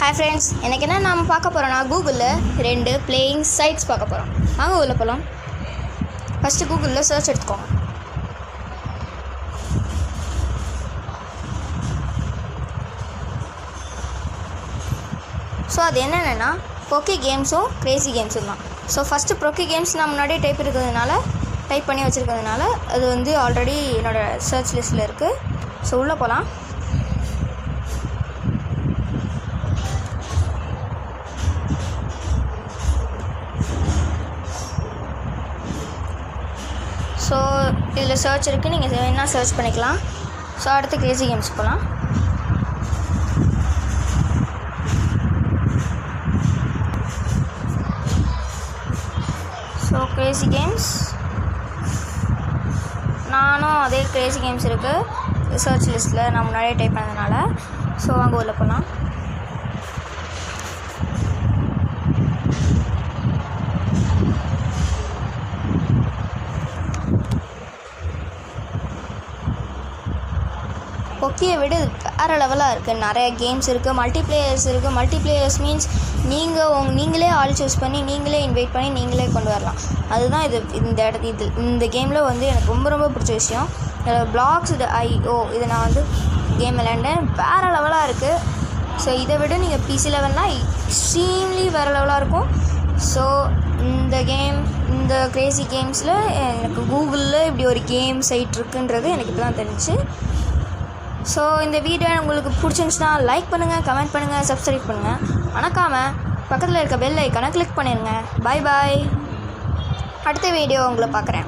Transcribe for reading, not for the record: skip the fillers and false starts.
Hi friends, எனக்கு என்ன நாம் பார்க்க போகிறோன்னா கூகுளில் 2 பிளேயிங் சைட்ஸ் பார்க்க போகிறோம். வாங்க உள்ள போகலாம். ஃபஸ்ட்டு கூகுளில் சர்ச் எடுத்துக்கோங்க. ஸோ அது என்னென்னா பொக்கி கேம்ஸும் கிரேசி கேம்ஸும் தான். ஸோ ஃபஸ்ட்டு பொக்கி கேம்ஸ் நான் முன்னாடியே டைப் பண்ணி வச்சுருக்கிறதுனால அது வந்து ஆல்ரெடி என்னோடய சர்ச் லிஸ்ட்டில் இருக்குது. ஸோ உள்ளே போகலாம். ஸோ இதில் சர்ச் இருக்குது, நீங்கள் என்ன சர்ச் பண்ணிக்கலாம். ஸோ அடுத்து கிரேசி கேம்ஸ் போகலாம். ஸோ கிரேசி கேம்ஸ், நானும் அதே கிரேசி கேம்ஸ் இருக்குது சர்ச் லிஸ்ட்டில் நான் முன்னாடியே டைப் பண்ணதுனால. ஸோ வாங்க உள்ள போகலாம். பொக்கியை விட வேறு லெவலாக இருக்குது. நிறைய கேம்ஸ் இருக்குது, மல்டிப்ளேயர்ஸ் இருக்குது. மல்டிப்ளேயர்ஸ் மீன்ஸ் நீங்களே ஆள் சூஸ் பண்ணி, நீங்களே இன்வைட் பண்ணி, நீங்களே கொண்டு வரலாம். அதுதான் இந்த கேமில் வந்து எனக்கு ரொம்ப பிடிச்ச விஷயம். Blox.io இது நான் வந்து கேம் விளையாண்டேன், வேறு லெவலாக இருக்குது. ஸோ இதை விட நீங்கள் PC லெவல்னால் எக்ஸ்ட்ரீம்லி வேறு லெவலாக இருக்கும். ஸோ இந்த கிரேசி கேம்ஸில் எனக்கு கூகுளில் இப்படி ஒரு கேம் சைட் இருக்குன்றது எனக்கு இப்போ தான் தெரிஞ்சிச்சு. ஸோ இந்த வீடியோ உங்களுக்கு பிடிச்சிருந்துச்சுன்னா லைக் பண்ணுங்கள், கமெண்ட் பண்ணுங்கள், சப்ஸ்கிரைப் பண்ணுங்கள். மறக்காமல் பக்கத்தில் இருக்க பெல் ஐக்கானை கிளிக் பண்ணிடுங்க. பாய். அடுத்த வீடியோ உங்களை பார்க்குறேன்.